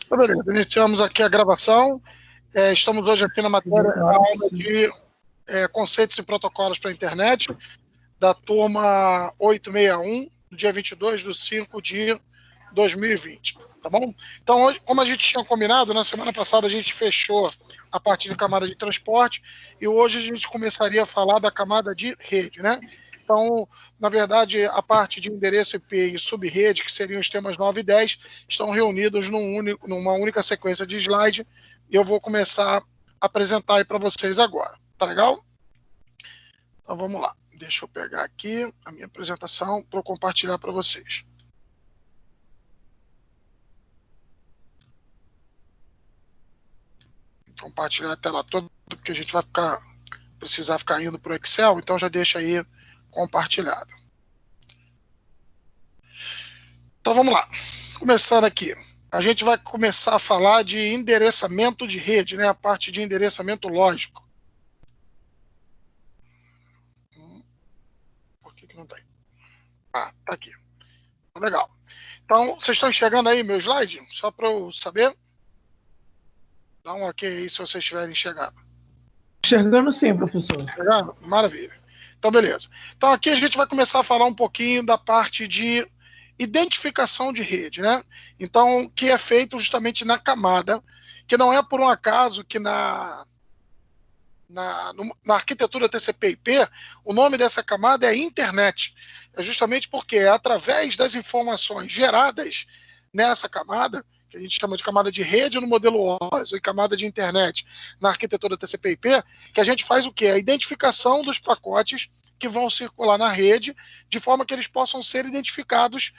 Então, beleza, iniciamos aqui a gravação. Estamos hoje aqui na matéria aula de conceitos e protocolos para a internet, da turma 861, no dia 22/5/2020. Tá bom? Então, hoje, como a gente tinha combinado, na semana passada a gente fechou a parte de camada de transporte e hoje a gente começaria a falar da camada de rede, né? Então, na verdade, a parte de endereço IP e subrede, que seriam os temas 9 e 10, estão reunidos numa única sequência de slide e eu vou começar a apresentar aí para vocês agora. Tá legal? Então, vamos lá. Deixa eu pegar aqui a minha apresentação para compartilhar para vocês. Compartilhar a tela toda, porque a gente vai precisar ficar indo para o Excel, então já deixa aí compartilhado. Então vamos lá. Começando aqui. A gente vai começar a falar de endereçamento de rede, né? A parte de endereçamento lógico. Por que não tem? Ah, tá aqui. Legal. Então, vocês estão enxergando aí meu slide? Só para eu saber? Dá um ok aí se vocês estiverem enxergando. Enxergando sim, professor. Enxergando? Maravilha. Então, beleza. Então, aqui a gente vai começar a falar um pouquinho da parte de identificação de rede, né? Então, que é feito justamente na camada, que não é por um acaso que na arquitetura TCP/IP, o nome dessa camada é internet. É justamente porque é através das informações geradas nessa camada, que a gente chama de camada de rede no modelo OSI e camada de internet na arquitetura TCP/IP, que a gente faz o quê? A identificação dos pacotes que vão circular na rede, de forma que eles possam ser identificados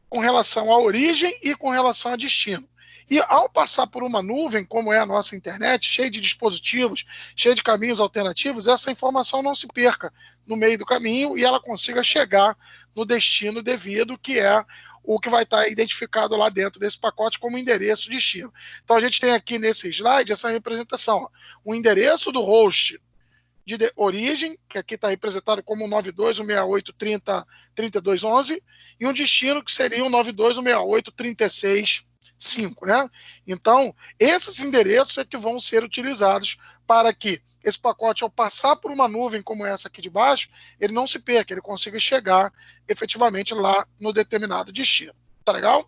com relação à origem e com relação a destino. E ao passar por uma nuvem, como é a nossa internet, cheia de dispositivos, cheia de caminhos alternativos, essa informação não se perca no meio do caminho e ela consiga chegar no destino devido, que é o que vai estar identificado lá dentro desse pacote como endereço destino. Então a gente tem aqui nesse slide essa representação, ó, o endereço do host de origem, que aqui está representado como 92.168.30.32.11, e um destino que seria o 92.168.36.5, né? Então, esses endereços é que vão ser utilizados para que esse pacote, ao passar por uma nuvem como essa aqui de baixo, ele não se perca, ele consiga chegar efetivamente lá no determinado destino. Tá legal?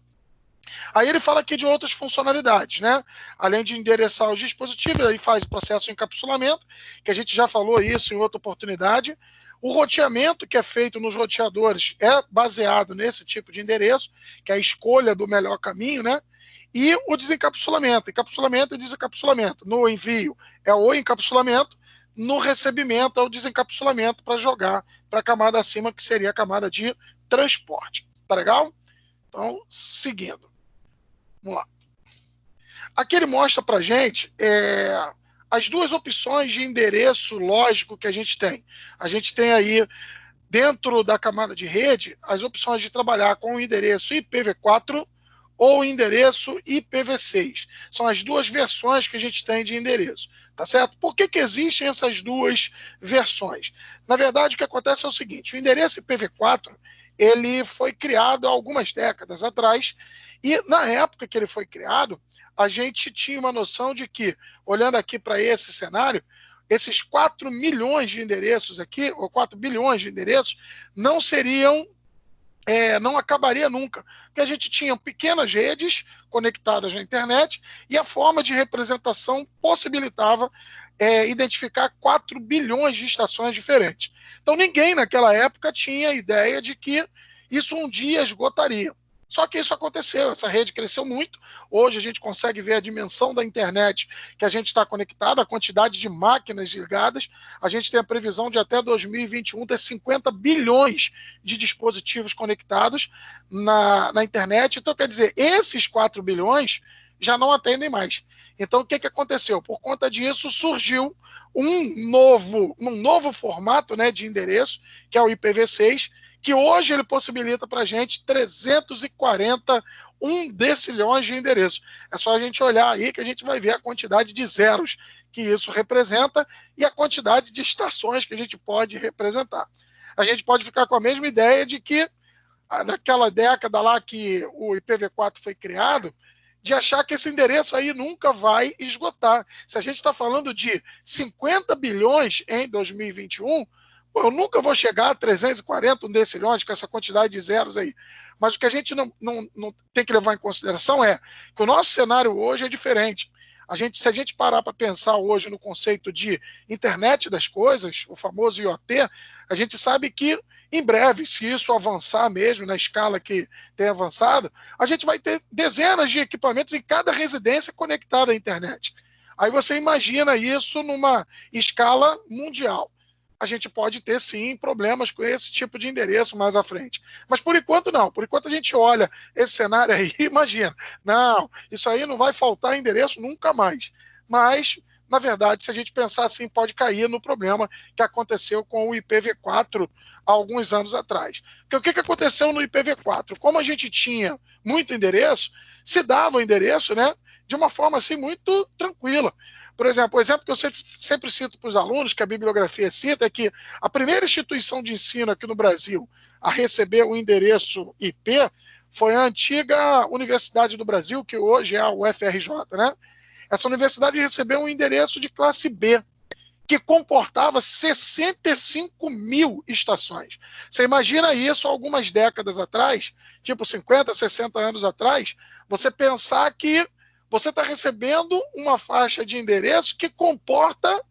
Aí ele fala aqui de outras funcionalidades, né? Além de endereçar os dispositivos, ele faz o processo de encapsulamento, que a gente já falou isso em outra oportunidade. O roteamento que é feito nos roteadores é baseado nesse tipo de endereço, que é a escolha do melhor caminho, né? E o desencapsulamento, encapsulamento e desencapsulamento. No envio é o encapsulamento, no recebimento é o desencapsulamento para jogar para a camada acima, que seria a camada de transporte. Tá legal? Então, seguindo. Vamos lá. Aqui ele mostra para a gente as duas opções de endereço lógico que a gente tem. A gente tem aí, dentro da camada de rede, as opções de trabalhar com o endereço IPv4 ou o endereço IPv6. São as duas versões que a gente tem de endereço. Tá certo? Por que existem essas duas versões? Na verdade, o que acontece é o seguinte: o endereço IPv4 ele foi criado há algumas décadas atrás, e na época que ele foi criado, a gente tinha uma noção de que, olhando aqui para esse cenário, esses 4 milhões de endereços aqui, ou 4 bilhões de endereços, não seriam, não acabaria nunca, porque a gente tinha pequenas redes conectadas na internet e a forma de representação possibilitava identificar 4 bilhões de estações diferentes. Então ninguém naquela época tinha a ideia de que isso um dia esgotaria. Só que isso aconteceu, essa rede cresceu muito. Hoje a gente consegue ver a dimensão da internet que a gente está conectado, a quantidade de máquinas ligadas. A gente tem a previsão de até 2021 ter 50 bilhões de dispositivos conectados na internet. Então, quer dizer, esses 4 bilhões já não atendem mais. Então, o que aconteceu? Por conta disso, surgiu um novo formato, né, de endereço, que é o IPv6, que hoje ele possibilita para a gente 341 decilhões de endereços. É só a gente olhar aí que a gente vai ver a quantidade de zeros que isso representa e a quantidade de estações que a gente pode representar. A gente pode ficar com a mesma ideia de que naquela década lá que o IPv4 foi criado, de achar que esse endereço aí nunca vai esgotar. Se a gente está falando de 50 bilhões em 2021, pô, eu nunca vou chegar a 340 decilhões com essa quantidade de zeros aí. Mas o que a gente não tem que levar em consideração é que o nosso cenário hoje é diferente. Se a gente parar para pensar hoje no conceito de internet das coisas, o famoso IoT, a gente sabe que em breve, se isso avançar mesmo na escala que tem avançado, a gente vai ter dezenas de equipamentos em cada residência conectada à internet. Aí você imagina isso numa escala mundial. A gente pode ter, sim, problemas com esse tipo de endereço mais à frente. Mas, por enquanto, não. Por enquanto, a gente olha esse cenário aí e imagina. Não, isso aí não vai faltar endereço nunca mais. Mas, na verdade, se a gente pensar assim, pode cair no problema que aconteceu com o IPv4 há alguns anos atrás. Porque o que aconteceu no IPv4? Como a gente tinha muito endereço, se dava o endereço, né, de uma forma assim muito tranquila. Por exemplo, o exemplo que eu sempre cito para os alunos, que a bibliografia cita, é que a primeira instituição de ensino aqui no Brasil a receber o endereço IP foi a antiga Universidade do Brasil, que hoje é a UFRJ, né? Essa universidade recebeu um endereço de classe B, que comportava 65 mil estações. Você imagina isso algumas décadas atrás, tipo 50, 60 anos atrás, você pensar que você está recebendo uma faixa de endereço que comporta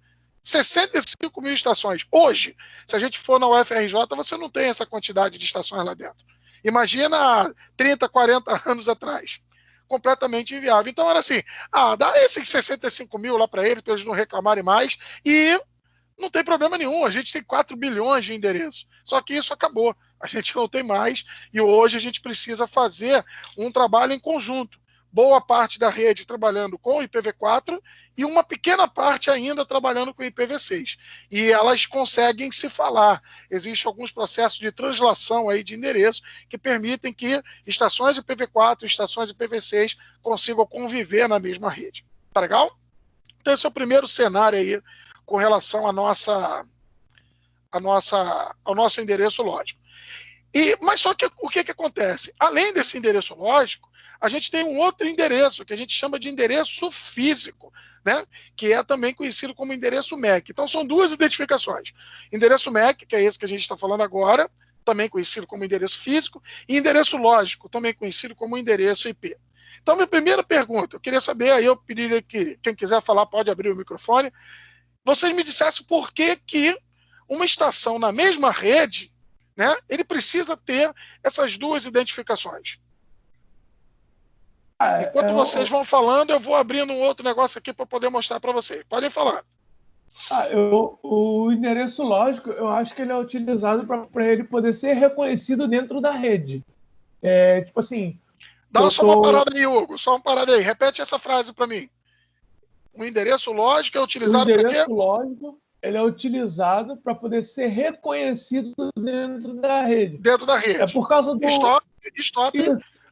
65 mil estações. Hoje, se a gente for na UFRJ, você não tem essa quantidade de estações lá dentro. Imagina 30, 40 anos atrás. Completamente inviável. Então era assim, dá esses 65 mil lá para eles não reclamarem mais, e não tem problema nenhum, a gente tem 4 bilhões de endereços. Só que isso acabou, a gente não tem mais, e hoje a gente precisa fazer um trabalho em conjunto. Boa parte da rede trabalhando com o IPv4 e uma pequena parte ainda trabalhando com o IPv6. E elas conseguem se falar. Existem alguns processos de translação aí de endereço que permitem que estações IPv4 e estações IPv6 consigam conviver na mesma rede. Tá legal? Então esse é o primeiro cenário aí com relação ao nosso endereço lógico. Mas só que o que acontece? Além desse endereço lógico, a gente tem um outro endereço, que a gente chama de endereço físico, né? Que é também conhecido como endereço MAC. Então, são duas identificações. Endereço MAC, que é esse que a gente está falando agora, também conhecido como endereço físico, e endereço lógico, também conhecido como endereço IP. Então, minha primeira pergunta, eu queria saber, aí eu pediria que quem quiser falar pode abrir o microfone, vocês me dissessem por que uma estação na mesma rede, né, ele precisa ter essas duas identificações. Enquanto vocês vão falando, eu vou abrindo um outro negócio aqui para poder mostrar para vocês. Podem falar. O endereço lógico, eu acho que ele é utilizado para ele poder ser reconhecido dentro da rede. Tipo assim... Dá só uma parada aí, Hugo. Só uma parada aí. Repete essa frase para mim. O endereço lógico é utilizado para quê? O endereço lógico, ele é utilizado para poder ser reconhecido dentro da rede. Dentro da rede. É por causa do... Stop.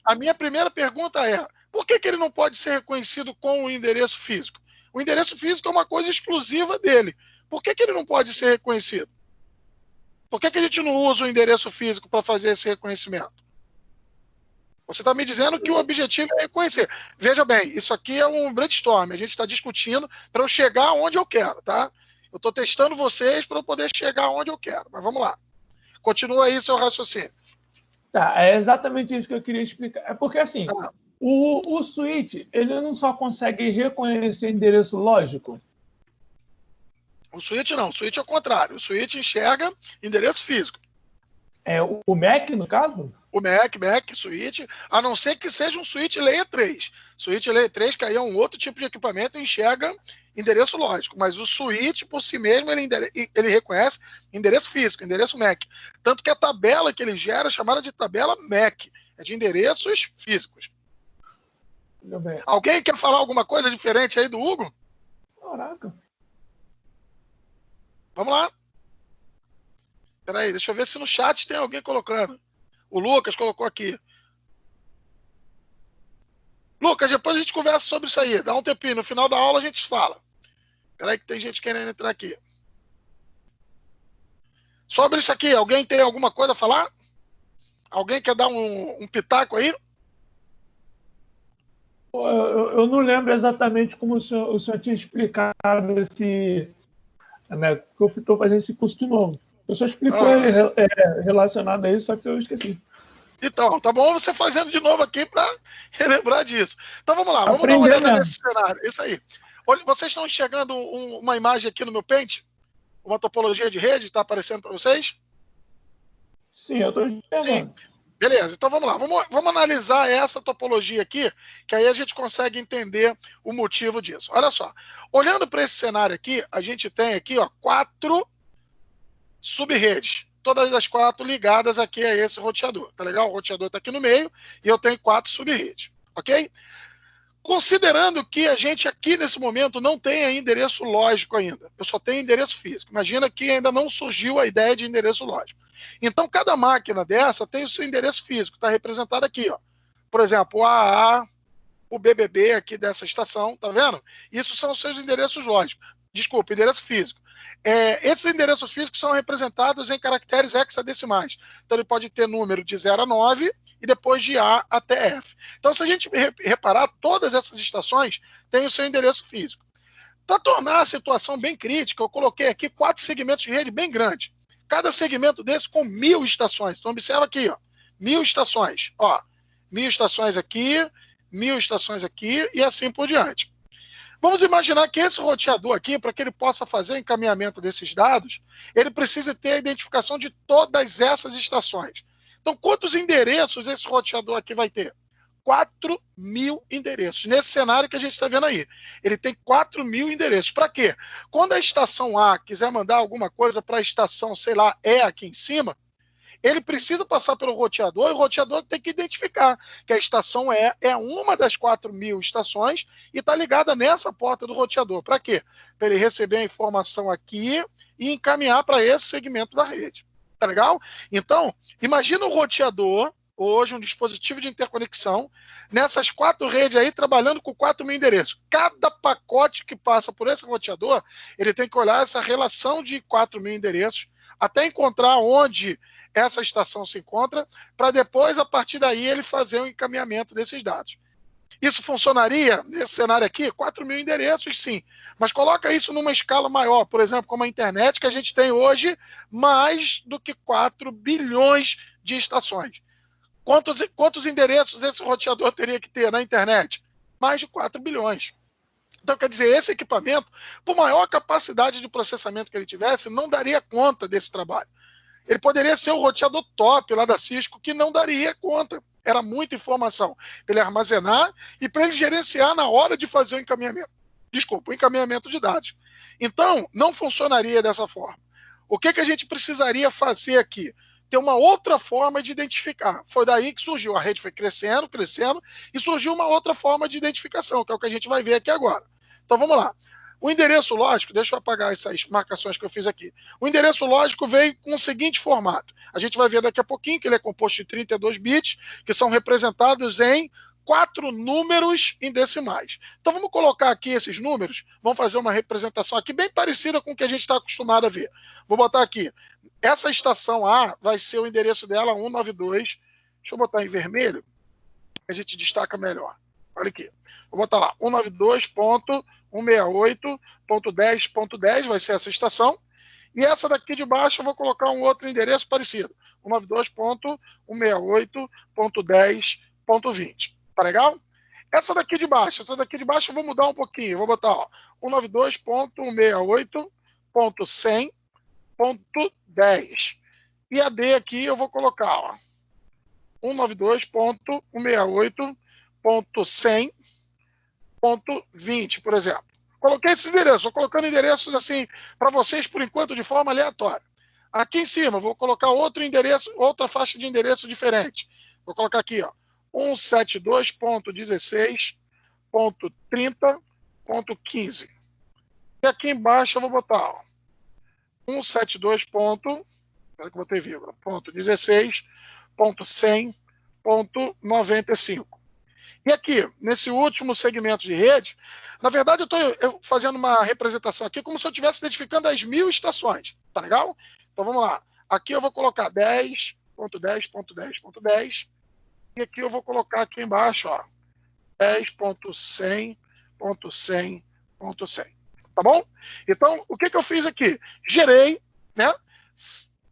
A minha primeira pergunta é, por que ele não pode ser reconhecido com o endereço físico? O endereço físico é uma coisa exclusiva dele. Por que ele não pode ser reconhecido? Por que a gente não usa o endereço físico para fazer esse reconhecimento? Você está me dizendo que o objetivo é reconhecer. Veja bem, isso aqui é um brainstorm. A gente está discutindo para eu chegar onde eu quero, tá? Eu estou testando vocês para eu poder chegar onde eu quero. Mas vamos lá. Continua aí seu raciocínio. Tá, é exatamente isso que eu queria explicar. É porque, assim, o switch, ele não só consegue reconhecer endereço lógico. O switch não. O switch é o contrário. O switch enxerga endereço físico. É o MAC, no caso? O MAC, switch, a não ser que seja um switch Layer 3. Switch Layer 3, que aí é um outro tipo de equipamento e enxerga endereço lógico. Mas o switch, por si mesmo, ele reconhece endereço físico, endereço MAC. Tanto que a tabela que ele gera é chamada de tabela MAC. É de endereços físicos. Alguém quer falar alguma coisa diferente aí do Hugo? Caraca. Vamos lá. Peraí, deixa eu ver se no chat tem alguém colocando. O Lucas colocou aqui. Lucas, depois a gente conversa sobre isso aí. Dá um tempinho. No final da aula a gente fala. Peraí que tem gente querendo entrar aqui. Sobre isso aqui, alguém tem alguma coisa a falar? Alguém quer dar um pitaco aí? Eu não lembro exatamente como o senhor tinha explicado esse... Né, porque eu estou fazendo esse curso de novo. O senhor explicou relacionado a isso, só que eu esqueci. Então, tá bom você fazendo de novo aqui para relembrar disso. Então vamos lá, vamos dar uma olhada nesse cenário. Isso aí. Olha, vocês estão enxergando uma imagem aqui no meu Paint? Uma topologia de rede, está aparecendo para vocês? Sim, eu estou enxergando. Sim. Beleza, então vamos lá. Vamos analisar essa topologia aqui, que aí a gente consegue entender o motivo disso. Olha só. Olhando para esse cenário aqui, a gente tem aqui, ó, 4 sub-redes. Todas as 4 ligadas aqui a esse roteador. Tá legal? O roteador está aqui no meio e eu tenho 4 sub-redes. Ok? Considerando que a gente aqui nesse momento não tem endereço lógico ainda. Eu só tenho endereço físico. Imagina que ainda não surgiu a ideia de endereço lógico. Então, cada máquina dessa tem o seu endereço físico. Está representado aqui, ó. Por exemplo, o AA, o BBB aqui dessa estação, tá vendo? Isso são os seus endereços lógicos. Desculpa, endereço físico. Esses endereços físicos são representados em caracteres hexadecimais. Então, ele pode ter número de 0 a 9 e depois de A até F. Então, se a gente reparar, todas essas estações têm o seu endereço físico. Para tornar a situação bem crítica, eu coloquei aqui 4 segmentos de rede bem grandes. Cada segmento desse com 1000 estações. Então, observa aqui, ó, 1000 estações. Ó, 1000 estações aqui, 1000 estações aqui e assim por diante. Vamos imaginar que esse roteador aqui, para que ele possa fazer o encaminhamento desses dados, ele precisa ter a identificação de todas essas estações. Então, quantos endereços esse roteador aqui vai ter? 4.000 endereços. Nesse cenário que a gente está vendo aí. Ele tem 4.000 endereços. Para quê? Quando a estação A quiser mandar alguma coisa para a estação, sei lá, E aqui em cima, ele precisa passar pelo roteador e o roteador tem que identificar que a estação E é uma das 4.000 estações e está ligada nessa porta do roteador. Para quê? Para ele receber a informação aqui e encaminhar para esse segmento da rede. Tá legal? Então, imagina o roteador, hoje um dispositivo de interconexão, nessas 4 redes aí, trabalhando com 4.000 endereços. Cada pacote que passa por esse roteador, ele tem que olhar essa relação de 4.000 endereços, até encontrar onde essa estação se encontra, para depois, a partir daí, ele fazer o encaminhamento desses dados. Isso funcionaria, nesse cenário aqui, 4.000 endereços, sim. Mas coloca isso numa escala maior, por exemplo, como a internet, que a gente tem hoje mais do que 4 bilhões de estações. Quantos endereços esse roteador teria que ter na internet? Mais de 4 bilhões. Então, quer dizer, esse equipamento, por maior capacidade de processamento que ele tivesse, não daria conta desse trabalho. Ele poderia ser o roteador top lá da Cisco, que não daria conta. Era muita informação para ele armazenar e para ele gerenciar na hora de fazer o encaminhamento. Desculpa, o encaminhamento de dados. Então, não funcionaria dessa forma. O que a gente precisaria fazer aqui? Ter uma outra forma de identificar. Foi daí que surgiu. A rede foi crescendo, crescendo, e surgiu uma outra forma de identificação, que é o que a gente vai ver aqui agora. Então, vamos lá. O endereço lógico, deixa eu apagar essas marcações que eu fiz aqui. O endereço lógico veio com o seguinte formato. A gente vai ver daqui a pouquinho que ele é composto de 32 bits, que são representados em 4 números em decimais. Então vamos colocar aqui esses números, vamos fazer uma representação aqui bem parecida com o que a gente está acostumado a ver. Vou botar aqui. Essa estação A vai ser o endereço dela 192. Deixa eu botar em vermelho, que a gente destaca melhor. Olha aqui. Vou botar lá, 192.168.10.10 vai ser essa estação. E essa daqui de baixo eu vou colocar um outro endereço parecido. 192.168.10.20. Tá legal? Essa daqui de baixo eu vou mudar um pouquinho. Eu vou botar 192.168.100.10. E a D aqui eu vou colocar 192.168.100.20, por exemplo. Coloquei esses endereços, estou colocando endereços assim para vocês por enquanto de forma aleatória. Aqui em cima, vou colocar outro endereço, outra faixa de endereço diferente. Vou colocar aqui, ó, 172.16.30.15. E aqui embaixo eu vou botar, ó, 172.16.100.95. E aqui, nesse último segmento de rede, na verdade eu estou fazendo uma representação aqui como se eu estivesse identificando as 1000 estações, tá legal? Então vamos lá. Aqui eu vou colocar 10.10.10.10 e aqui eu vou colocar aqui embaixo, ó, 10.100.100.100. Tá bom? Então, o que eu fiz aqui? Gerei, né,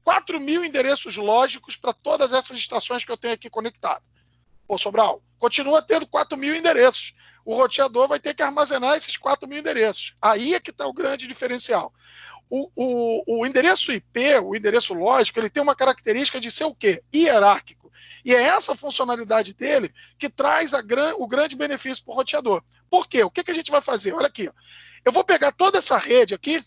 4.000 endereços lógicos para todas essas estações que eu tenho aqui conectado. Pô, Sobral, continua tendo 4.000 endereços. O roteador vai ter que armazenar esses 4.000 endereços. Aí é que está o grande diferencial. O endereço IP, o endereço lógico, ele tem uma característica de ser o quê? Hierárquico. E é essa funcionalidade dele que traz o grande benefício para o roteador. Por quê? O que a gente vai fazer? Olha aqui. Ó. Eu vou pegar toda essa rede aqui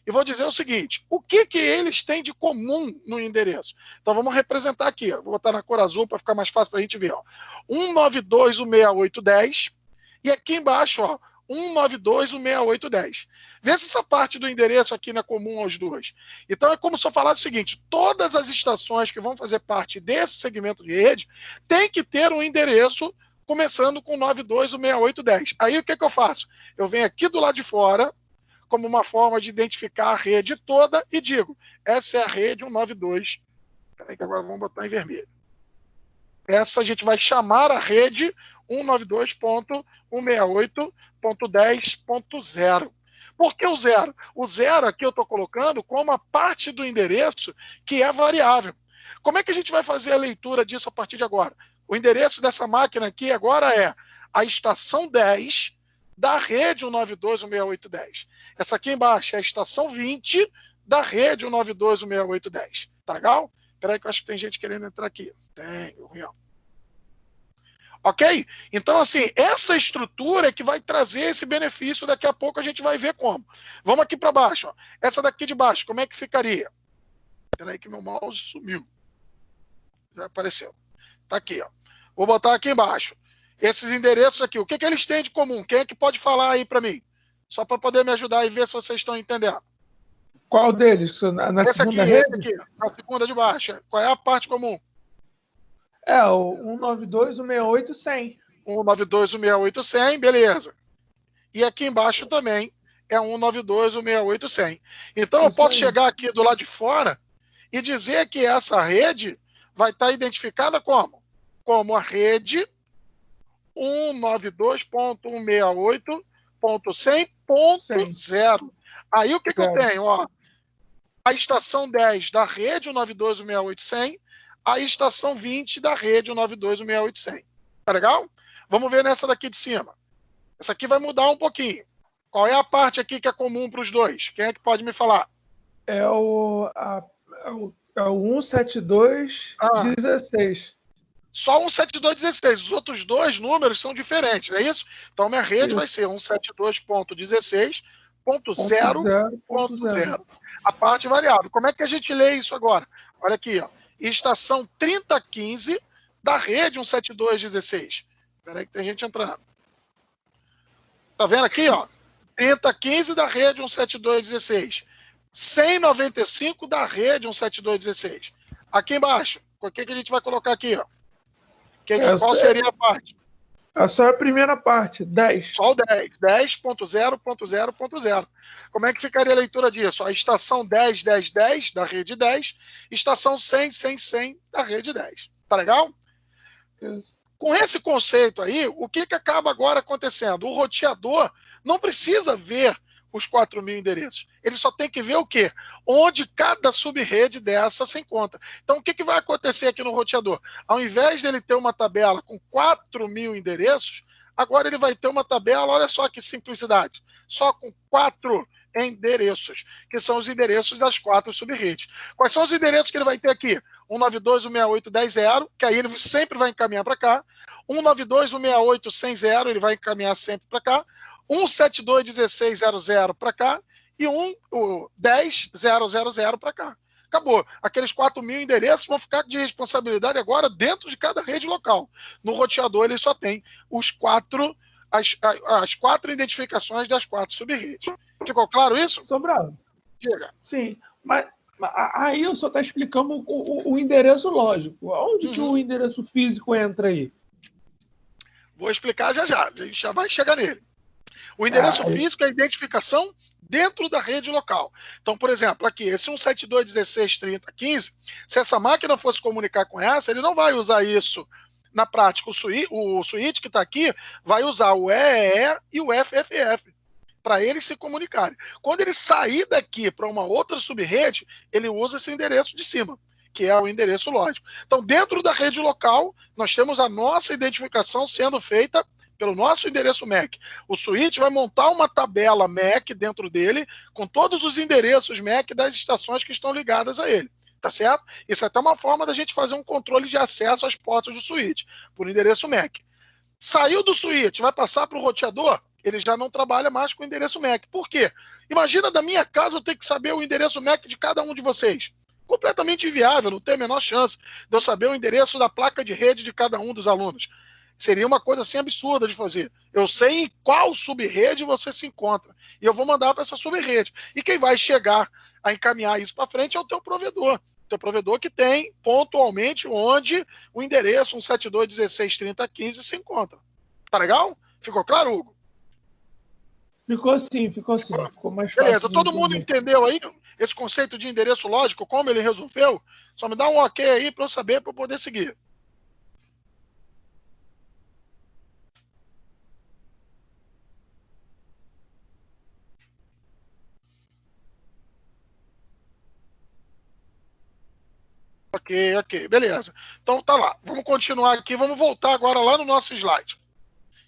e vou dizer o seguinte, o que eles têm de comum no endereço? Então vamos representar aqui, ó. Vou botar na cor azul para ficar mais fácil para a gente ver. Ó. 192.168.10 e aqui embaixo, ó, 192.168.10. Vê se essa parte do endereço aqui não é comum aos dois. Então é como se eu falasse o seguinte, todas as estações que vão fazer parte desse segmento de rede tem que ter um endereço começando com 92.168.10. Aí o que eu faço? Eu venho aqui do lado de fora, como uma forma de identificar a rede toda e digo, essa é a rede 192. Peraí que agora vamos botar em vermelho. Essa a gente vai chamar a rede 192.168.10.0. Por que o zero? O zero aqui eu estou colocando como uma parte do endereço que é variável. Como é que a gente vai fazer a leitura disso a partir de agora? O endereço dessa máquina aqui agora é a estação 10 da rede 192.168.10. Essa aqui embaixo é a estação 20 da rede 192.168.10. Tá legal? Espera aí que eu acho que tem gente querendo entrar aqui. Tem, Rião. Ok? Então, assim, essa estrutura é que vai trazer esse benefício, daqui a pouco a gente vai ver como. Vamos aqui para baixo. Ó. Essa daqui de baixo, como é que ficaria? Espera aí que meu mouse sumiu. Já apareceu. Tá aqui, ó. Vou botar aqui embaixo. Esses endereços aqui, o que eles têm de comum? Quem é que pode falar aí para mim? Só para poder me ajudar e ver se vocês estão entendendo. Qual deles? Na segunda rede? Esse aqui, na segunda de baixo. Qual é a parte comum? É, o 192.168.100. 192.168.100, beleza. E aqui embaixo também é 192.168.100. Então eu posso chegar aqui do lado de fora e dizer que essa rede vai estar identificada como? Como a rede 192.168.100.0. Aí o que eu tenho? Ó, a estação 10 da rede 192.168.100, a estação 20 da rede 192.168.100. Tá legal? Vamos ver nessa daqui de cima. Essa aqui vai mudar um pouquinho. Qual é a parte aqui que é comum para os dois? Quem é que pode me falar? É o 172.16. Só 172.16. Os outros dois números são diferentes, não é isso? Então, minha rede vai ser 172.16.0.0. A parte variável. Como é que a gente lê isso agora? Olha aqui, ó. Estação 3015 da rede 172.16. Espera aí que tem gente entrando. Tá vendo aqui, ó? 3015 da rede 172.16. 195 da rede 172.16. Aqui embaixo, o que a gente vai colocar aqui, ó? Qual seria a parte? É só a primeira parte, 10. Só o 10. 10.0.0.0. Como é que ficaria a leitura disso? A estação 10, 10, 10 da rede 10, estação 100, 100, 100 da rede 10. Tá legal? Isso. Com esse conceito aí, o que acaba agora acontecendo? O roteador não precisa ver os 4.000 endereços. Ele só tem que ver o quê? Onde cada subrede dessa se encontra. Então, o que vai acontecer aqui no roteador? Ao invés dele ter uma tabela com 4.000 endereços, agora ele vai ter uma tabela, olha só que simplicidade, só com 4 endereços, que são os endereços das 4 subredes. Quais são os endereços que ele vai ter aqui? 192.168.10.0, que aí ele sempre vai encaminhar para cá. 192.168.100.0, ele vai encaminhar sempre para cá. 172.16.00 para cá e 10.000 para cá. Acabou. Aqueles 4.000 endereços vão ficar de responsabilidade agora dentro de cada rede local. No roteador ele só tem as 4 identificações das 4 subredes. Ficou claro isso? Sobral. Diga. Sim, mas aí eu só está explicando o endereço lógico. Onde que o endereço físico entra aí? Vou explicar já já. A gente já vai chegar nele. O endereço físico é a identificação dentro da rede local. Então, por exemplo, aqui, esse 172.16.30.15, se essa máquina fosse comunicar com essa, ele não vai usar isso na prática, o switch que está aqui vai usar o EEE e o FFF para eles se comunicarem. Quando ele sair daqui para uma outra subrede, ele usa esse endereço de cima, que é o endereço lógico. Então, dentro da rede local, nós temos a nossa identificação sendo feita pelo nosso endereço MAC. O switch vai montar uma tabela MAC dentro dele, com todos os endereços MAC das estações que estão ligadas a ele. Tá certo? Isso é até uma forma da gente fazer um controle de acesso às portas do switch, por endereço MAC. Saiu do switch, vai passar para o roteador, ele já não trabalha mais com o endereço MAC. Por quê? Imagina da minha casa eu ter que saber o endereço MAC de cada um de vocês. Completamente inviável, não tem a menor chance de eu saber o endereço da placa de rede de cada um dos alunos. Seria uma coisa assim absurda de fazer. Eu sei em qual subrede você se encontra. E eu vou mandar para essa subrede. E quem vai chegar a encaminhar isso para frente é o teu provedor. O teu provedor que tem pontualmente onde o endereço 172.16.30.15 se encontra. Tá legal? Ficou claro, Hugo? Ficou sim, ficou sim. Ficou mais fácil. Beleza, de todo mundo entendeu aí esse conceito de endereço lógico, como ele resolveu? Só me dá um ok aí para eu saber, para eu poder seguir. Ok, beleza. Então tá lá, vamos continuar aqui, vamos voltar agora lá no nosso slide.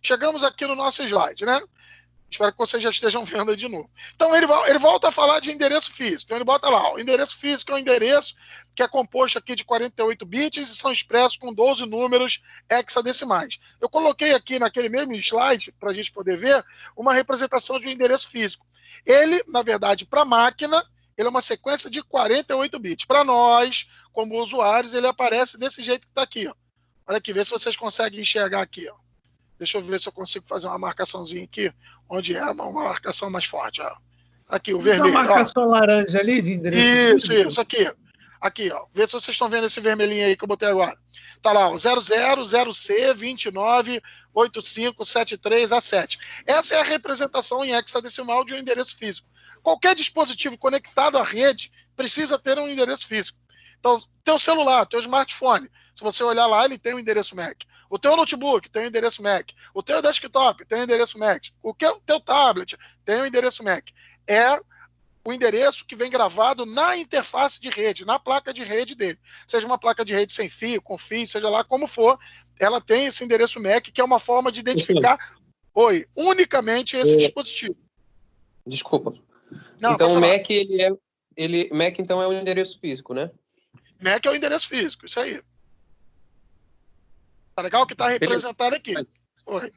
Chegamos aqui no nosso slide, né? Espero que vocês já estejam vendo aí de novo. Então ele volta a falar de endereço físico. Então ele bota lá, o endereço físico é um endereço que é composto aqui de 48 bits e são expressos com 12 números hexadecimais. Eu coloquei aqui naquele mesmo slide, para a gente poder ver, uma representação de um endereço físico. Ele, na verdade, para a máquina, ele é uma sequência de 48 bits. Para nós, como usuários, ele aparece desse jeito que está aqui. Ó. Olha aqui, vê se vocês conseguem enxergar aqui. Ó. Deixa eu ver se eu consigo fazer uma marcaçãozinha aqui, onde é uma marcação mais forte. Ó. Aqui, o vermelho. Uma marcação laranja ali de endereço. Isso, aqui. Aqui, ó. Vê se vocês estão vendo esse vermelhinho aí que eu botei agora. Tá lá, o 000C298573A7. Essa é a representação em hexadecimal de um endereço físico. Qualquer dispositivo conectado à rede precisa ter um endereço físico. Então, teu celular, teu smartphone, se você olhar lá, ele tem um endereço MAC. O teu notebook tem um endereço MAC. O teu desktop tem um endereço MAC. O teu tablet tem um endereço MAC. É o endereço que vem gravado na interface de rede, na placa de rede dele. Seja uma placa de rede sem fio, com fio, seja lá como for, ela tem esse endereço MAC, que é uma forma de identificar unicamente esse dispositivo. Desculpa. Não, então o MAC, MAC então é o endereço físico, né? MAC é o endereço físico, isso aí. Tá legal que tá representado aqui. Oi.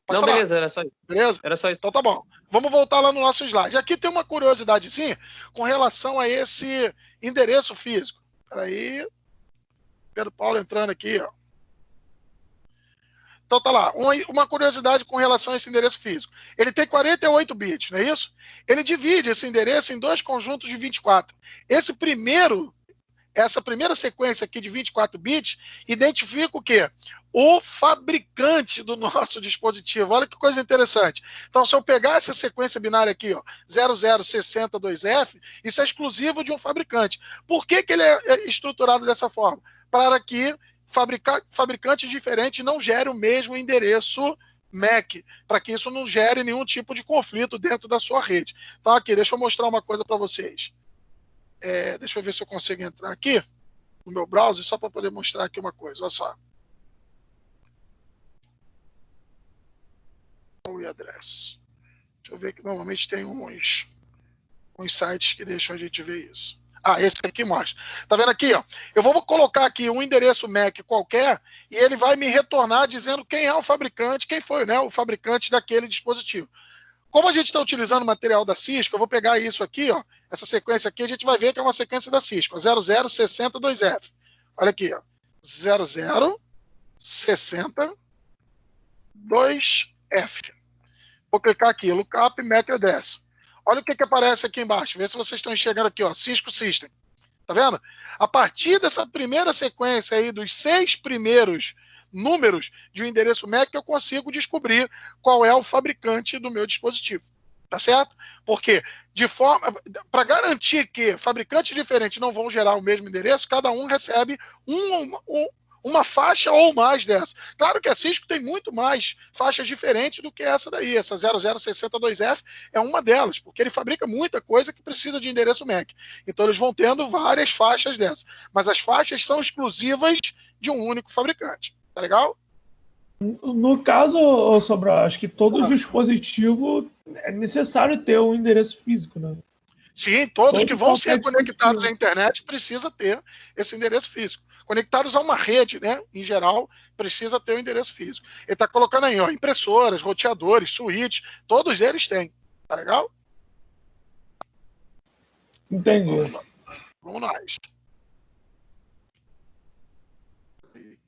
Não, falar. Beleza, era só isso. Beleza? Era só isso. Então tá bom. Vamos voltar lá no nosso slide. Aqui tem uma curiosidadezinha com relação a esse endereço físico. Peraí. Pedro Paulo entrando aqui, ó. Então tá lá. Uma curiosidade com relação a esse endereço físico. Ele tem 48 bits, não é isso? Ele divide esse endereço em dois conjuntos de 24. Essa primeira sequência aqui de 24 bits identifica o quê? O fabricante do nosso dispositivo. Olha que coisa interessante. Então, se eu pegar essa sequência binária aqui, ó, 00602F, isso é exclusivo de um fabricante. Por que ele é estruturado dessa forma? Para que fabricantes diferentes não gerem o mesmo endereço MAC, para que isso não gere nenhum tipo de conflito dentro da sua rede. Então, aqui, deixa eu mostrar uma coisa para vocês. Deixa eu ver se eu consigo entrar aqui no meu browser, só para poder mostrar aqui uma coisa. Olha só. O address. Deixa eu ver que normalmente tem uns sites que deixam a gente ver isso. Esse aqui mostra. Tá vendo aqui, ó? Eu vou colocar aqui um endereço MAC qualquer e ele vai me retornar dizendo quem é o fabricante, quem foi, né, o fabricante daquele dispositivo. Como a gente está utilizando o material da Cisco, eu vou pegar isso aqui, ó, essa sequência aqui, a gente vai ver que é uma sequência da Cisco, 0062F. Olha aqui, ó, 0062F. Vou clicar aqui, lookup MAC address. Olha o que aparece aqui embaixo. Vê se vocês estão enxergando aqui, ó, Cisco System. Tá vendo? A partir dessa primeira sequência aí, dos 6 primeiros números de um endereço MAC, eu consigo descobrir qual é o fabricante do meu dispositivo. Tá certo? Porque, para garantir que fabricantes diferentes não vão gerar o mesmo endereço, cada um recebe uma faixa ou mais dessa. Claro que a Cisco tem muito mais faixas diferentes do que essa daí. Essa 00602F é uma delas, porque ele fabrica muita coisa que precisa de endereço MAC. Então eles vão tendo várias faixas dessas. Mas as faixas são exclusivas de um único fabricante. Tá legal? No caso, Sobral, acho que todo dispositivo é necessário ter um endereço físico, né? Sim, todos que vão ser conectados à dispositivo. internet precisa ter esse endereço físico. Conectados a uma rede, né, em geral, precisa ter o endereço físico. Ele está colocando aí, ó, impressoras, roteadores, switch, todos eles têm. Tá legal? Entendi. Vamos nós.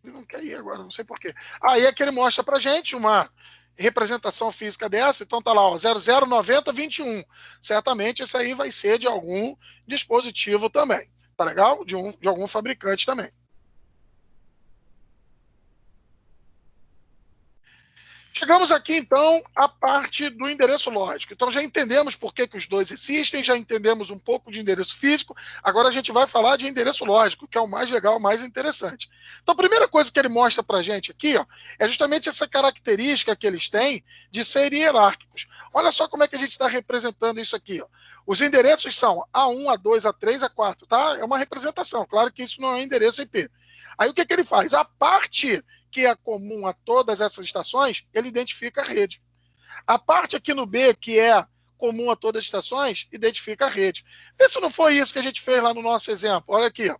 Ele não quer ir agora, não sei porquê. Aí é que ele mostra pra gente uma representação física dessa, então tá lá, ó, 009021. Certamente esse aí vai ser de algum dispositivo também, tá legal? De algum fabricante também. Chegamos aqui, então, à parte do endereço lógico. Então, já entendemos por que os dois existem, já entendemos um pouco de endereço físico, agora a gente vai falar de endereço lógico, que é o mais legal, o mais interessante. Então, a primeira coisa que ele mostra para a gente aqui, ó, é justamente essa característica que eles têm de serem hierárquicos. Olha só como é que a gente está representando isso aqui. Ó. Os endereços são A1, A2, A3, A4, tá? É uma representação, claro que isso não é endereço IP. Aí o que ele faz? A parte que é comum a todas essas estações, ele identifica a rede. A parte aqui no B, que é comum a todas as estações, identifica a rede. Vê se não foi isso que a gente fez lá no nosso exemplo. Olha aqui. Ó.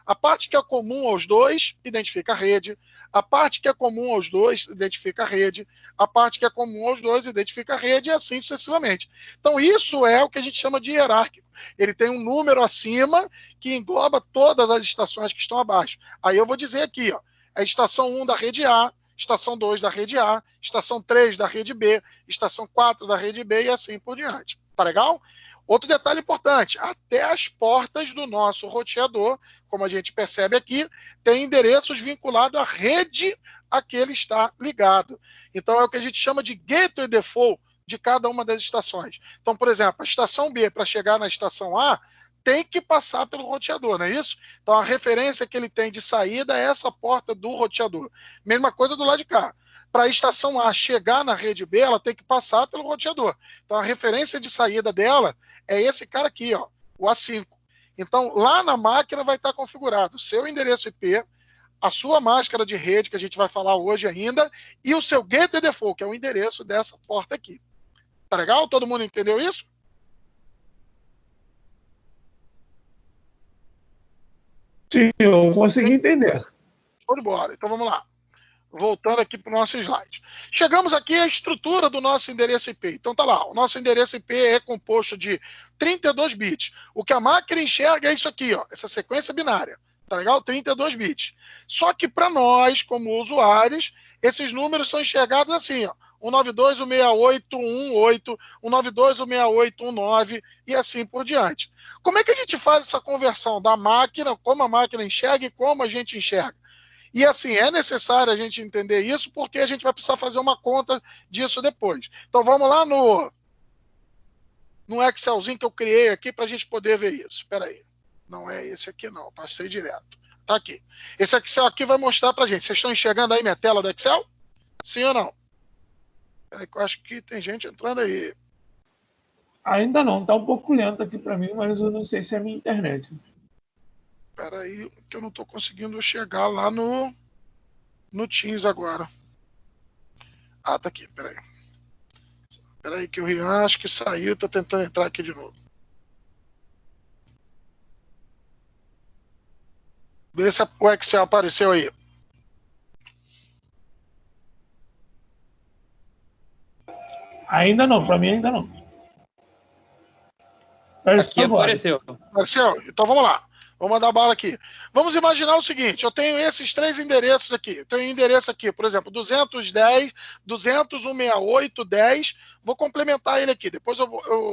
A parte que é comum aos dois, identifica a rede. A parte que é comum aos dois, identifica a rede. A parte que é comum aos dois, identifica a rede, e assim sucessivamente. Então, isso é o que a gente chama de hierárquico. Ele tem um número acima que engloba todas as estações que estão abaixo. Aí eu vou dizer aqui, ó, a estação 1 da rede A, estação 2 da rede A, estação 3 da rede B, estação 4 da rede B e assim por diante. Tá legal? Outro detalhe importante, até as portas do nosso roteador, como a gente percebe aqui, tem endereços vinculados à rede a que ele está ligado. Então é o que a gente chama de gateway default de cada uma das estações. Então, por exemplo, a estação B, para chegar na estação A, tem que passar pelo roteador, não é isso? Então a referência que ele tem de saída é essa porta do roteador. Mesma coisa do lado de cá. Para a estação A chegar na rede B, ela tem que passar pelo roteador. Então a referência de saída dela é esse cara aqui, ó, o A5. Então lá na máquina vai estar configurado o seu endereço IP, a sua máscara de rede, que a gente vai falar hoje ainda, e o seu gateway default, que é o endereço dessa porta aqui. Tá legal? Todo mundo entendeu isso? Sim, eu consegui entender. Show de bola. Então vamos lá. Voltando aqui para o nosso slide. Chegamos aqui à estrutura do nosso endereço IP. Então tá lá, o nosso endereço IP é composto de 32 bits. O que a máquina enxerga é isso aqui, ó, essa sequência binária. Tá legal? 32 bits. Só que para nós, como usuários, esses números são enxergados assim, ó. 192, 168, 118, 192, 168, 19 e assim por diante. Como é que a gente faz essa conversão da máquina, como a máquina enxerga e como a gente enxerga? E assim, é necessário a gente entender isso porque a gente vai precisar fazer uma conta disso depois. Então vamos lá no Excelzinho que eu criei aqui para a gente poder ver isso. Espera aí. Não é esse aqui não, passei direto. Tá aqui. Esse Excel aqui vai mostrar para a gente. Vocês estão enxergando aí minha tela do Excel? Sim ou não? Espera aí que eu acho que tem gente entrando aí. Ainda não, tá um pouco lento aqui para mim, mas eu não sei se é a minha internet. Espera aí que eu não estou conseguindo chegar lá no Teams agora. Ah, tá aqui, espera aí. Espera aí que o Rian acho que saiu, tô tentando entrar aqui de novo. Vê se o Excel apareceu aí. Ainda não, para mim ainda não. Aqui apareceu. Apareceu? Então vamos lá. Vamos mandar bala aqui. Vamos imaginar o seguinte, eu tenho esses três endereços aqui. Eu tenho um endereço aqui, por exemplo, 210, 200, 168, 10. Vou complementar ele aqui. Depois eu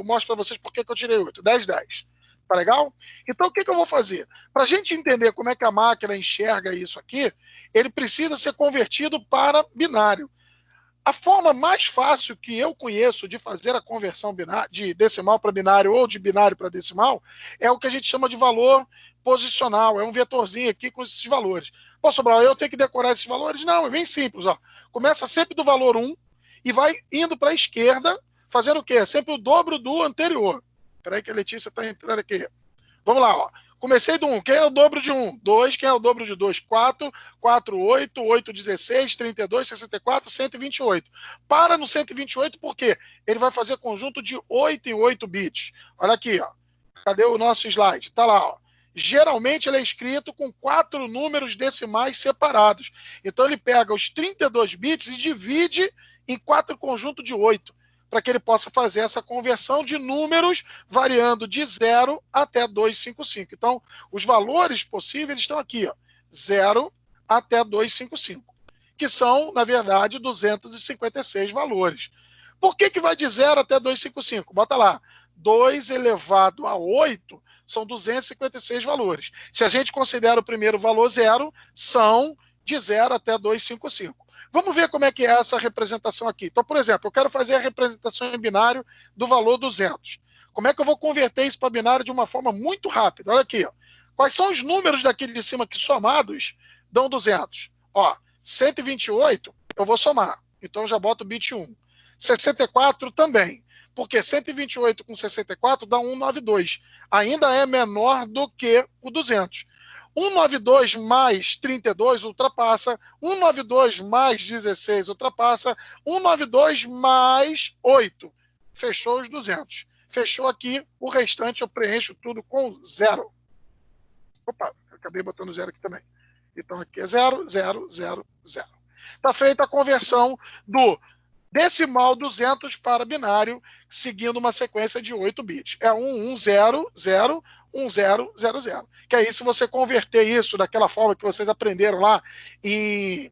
mostro para vocês por que eu tirei 8. 10, 10. Tá legal? Então o que eu vou fazer? Para a gente entender como é que a máquina enxerga isso aqui, ele precisa ser convertido para binário. A forma mais fácil que eu conheço de fazer a conversão de decimal para binário ou de binário para decimal é o que a gente chama de valor posicional. É um vetorzinho aqui com esses valores. Pô, Sobral, eu tenho que decorar esses valores? Não, é bem simples. Ó. Começa sempre do valor 1 e vai indo para a esquerda, fazendo o quê? Sempre o dobro do anterior. Espera aí que a Letícia está entrando aqui. Vamos lá, ó. Comecei do 1. Quem é o dobro de 1? 2. Quem é o dobro de 2? 4. 4, 8. 8, 16. 32, 64, 128. Para no 128 porque ele vai fazer conjunto de 8 em 8 bits. Olha aqui, ó. Cadê o nosso slide? Tá lá, ó. Geralmente ele é escrito com 4 números decimais separados. Então ele pega os 32 bits e divide em 4 conjuntos de 8. Para que ele possa fazer essa conversão de números variando de 0 até 255. Então, os valores possíveis estão aqui, ó, 0 até 255, que são, na verdade, 256 valores. Por que vai de 0 até 255? Bota lá, 2 elevado a 8 são 256 valores. Se a gente considera o primeiro valor 0, são de 0 até 255. Vamos ver como é que é essa representação aqui. Então, por exemplo, eu quero fazer a representação em binário do valor 200. Como é que eu vou converter isso para binário de uma forma muito rápida? Olha aqui. Ó. Quais são os números daquele de cima que somados dão 200? Ó, 128 eu vou somar. Então, eu já boto o bit 1. 64 também. Porque 128 com 64 dá 192. Ainda é menor do que o 200. 192 mais 32 ultrapassa, 192 mais 16 ultrapassa, 192 mais 8. Fechou os 200. Fechou aqui, o restante eu preencho tudo com 0. Opa, acabei botando 0 aqui também. Então aqui é 0, 0, 0, 0. Está feita a conversão do decimal 200 para binário, seguindo uma sequência de 8 bits. É 1, 1, 0, 0, 1, 0, 0, 0. Que aí, se você converter isso daquela forma que vocês aprenderam lá em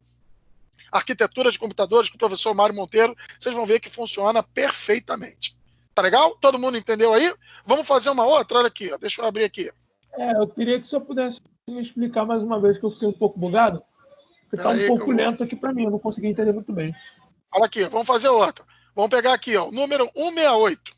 arquitetura de computadores com o professor Mário Monteiro, vocês vão ver que funciona perfeitamente. Tá legal? Todo mundo entendeu aí? Vamos fazer uma outra? Olha aqui, ó. Deixa eu abrir aqui. Eu queria que o senhor pudesse me explicar mais uma vez, que eu fiquei um pouco bugado. Porque está um pouco lento aqui para mim, eu não consegui entender muito bem. Olha aqui, vamos fazer outra. Vamos pegar aqui, ó, o número 168.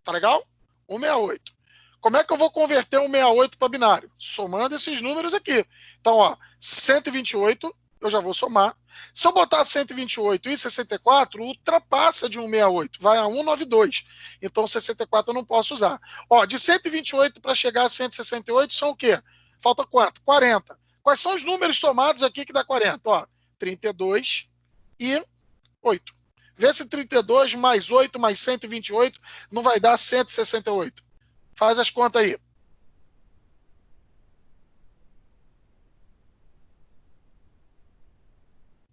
Tá legal? 168. Como é que eu vou converter 168 para binário? Somando esses números aqui. Então, ó, 128, eu já vou somar. Se eu botar 128 e 64, ultrapassa de 168, vai a 192. Então, 64 eu não posso usar. Ó, de 128 para chegar a 168 são o quê? Falta quanto? 40. Quais são os números somados aqui que dá 40? Ó, 32 e 8. Vê se 32 mais 8 mais 128 não vai dar 168. Faz as contas aí.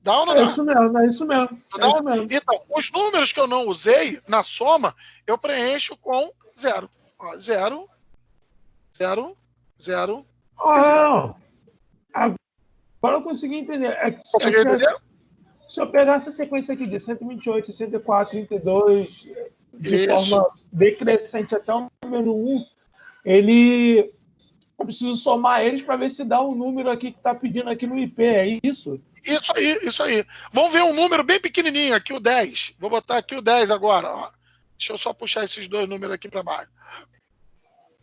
Dá ou não dá? É isso mesmo, é isso mesmo. É isso mesmo. Então, os números que eu não usei na soma, eu preencho com 0. 0, 0, 0. Agora eu consegui entender. Conseguiu entender? Se eu pegar essa sequência aqui de 128, 64, 32, de forma decrescente até o número 1, eu preciso somar eles para ver se dá o número aqui que está pedindo aqui no IP, é isso? Isso aí. Vamos ver um número bem pequenininho aqui, o 10. Vou botar aqui o 10 agora. Ó. Deixa eu só puxar esses dois números aqui para baixo.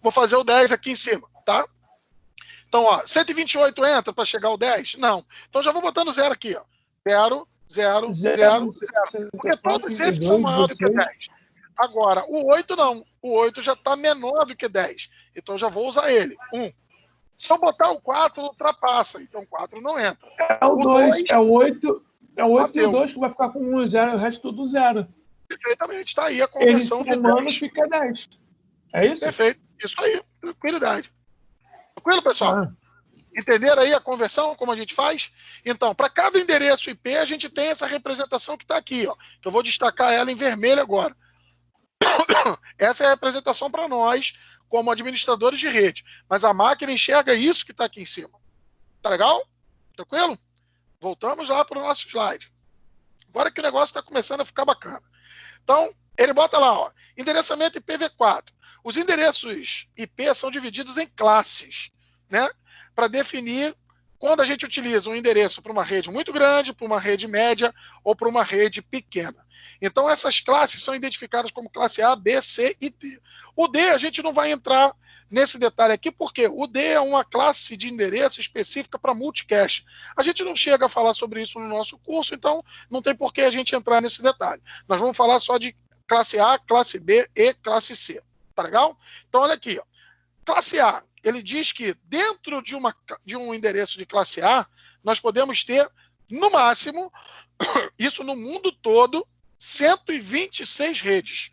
Vou fazer o 10 aqui em cima, tá? Então, ó, 128 entra para chegar ao 10? Não. Então já vou botando 0 aqui, ó. 0, 0, 0, 0. Porque todos esses são maiores do que 10. Agora, o 8 não. O 8 já está menor do que 10. Então, eu já vou usar ele. 1. Se eu botar o 4, ultrapassa. Então, o 4 não entra. É o 2. É o 8 e o 2 que vai ficar com 1 e 0. O resto tudo 0. Perfeitamente. Está aí a conversão de 10. Fica 10. É isso? Perfeito. Isso aí. Tranquilidade. Tranquilo, pessoal? Entenderam aí a conversão, como a gente faz? Então, para cada endereço IP, a gente tem essa representação que está aqui, ó, que eu vou destacar ela em vermelho agora. Essa é a representação para nós, como administradores de rede. Mas a máquina enxerga isso que está aqui em cima. Tá legal? Tranquilo? Voltamos lá para o nosso slide. Agora que o negócio está começando a ficar bacana. Então, ele bota lá, ó, endereçamento IPv4. Os endereços IP são divididos em classes, né? Para definir quando a gente utiliza um endereço para uma rede muito grande, para uma rede média ou para uma rede pequena. Então, essas classes são identificadas como classe A, B, C e D. O D, a gente não vai entrar nesse detalhe aqui, porque o D é uma classe de endereço específica para multicache. A gente não chega a falar sobre isso no nosso curso, então não tem por que a gente entrar nesse detalhe. Nós vamos falar só de classe A, classe B e classe C. Tá legal? Então, olha aqui. Ó. Classe A, ele diz que dentro de um endereço de classe A, nós podemos ter, no máximo, isso no mundo todo, 126 redes.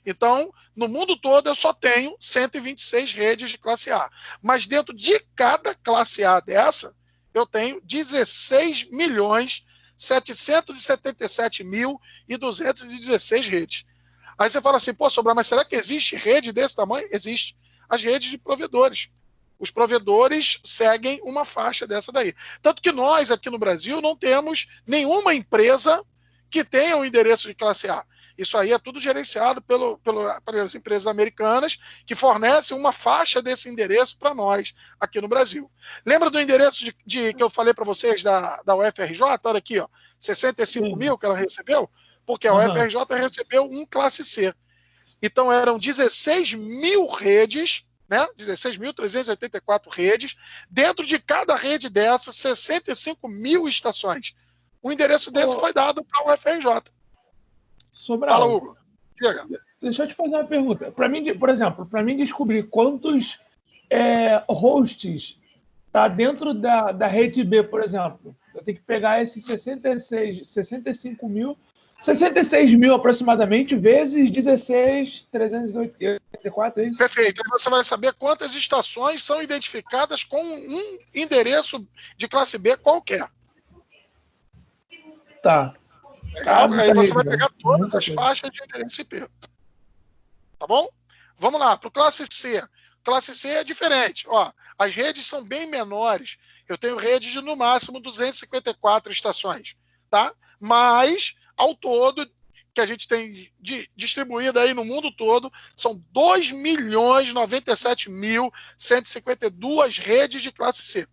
Então, no mundo todo, eu só tenho 126 redes de classe A. Mas dentro de cada classe A dessa, eu tenho 16.777.216 redes. Aí você fala assim, pô, Sobral, mas será que existe rede desse tamanho? Existe. As redes de provedores. Os provedores seguem uma faixa dessa daí. Tanto que nós, aqui no Brasil, não temos nenhuma empresa que tenha um endereço de classe A. Isso aí é tudo gerenciado pelas empresas americanas que fornecem uma faixa desse endereço para nós aqui no Brasil. Lembra do endereço que eu falei para vocês da UFRJ? Olha aqui, ó, 65 mil que ela recebeu? Porque a UFRJ recebeu um classe C. Então eram 16 mil redes, né? 16.384 redes. Dentro de cada rede dessas, 65 mil estações. O endereço desse foi dado para a UFRJ. Sobral, fala, Hugo. Chega. Deixa eu te fazer uma pergunta. Para mim, por exemplo, para mim descobrir quantos hosts tá dentro da rede B, por exemplo, eu tenho que pegar esses 65 mil, 66 mil aproximadamente, vezes 16.384, é isso? Perfeito. Aí você vai saber quantas estações são identificadas com um endereço de classe B qualquer. Tá. Aí você vai pegar todas as faixas de endereço IP. Tá bom? Vamos lá, para o classe C. Classe C é diferente. Ó, as redes são bem menores. Eu tenho redes de, no máximo, 254 estações. Tá? Mas, ao todo, que a gente tem distribuído aí no mundo todo, são 2.097.152 redes de classe C.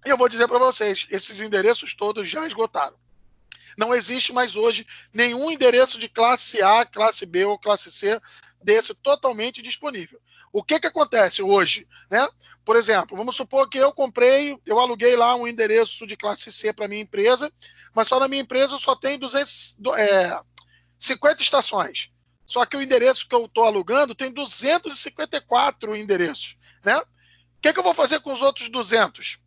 E eu vou dizer para vocês, esses endereços todos já esgotaram. Não existe mais hoje nenhum endereço de classe A, classe B ou classe C desse totalmente disponível. O que acontece hoje? Né? Por exemplo, vamos supor que eu aluguei lá um endereço de classe C para minha empresa, mas só na minha empresa só tem 50 estações. Só que o endereço que eu estou alugando tem 254 endereços. Né? O que eu vou fazer com os outros 200?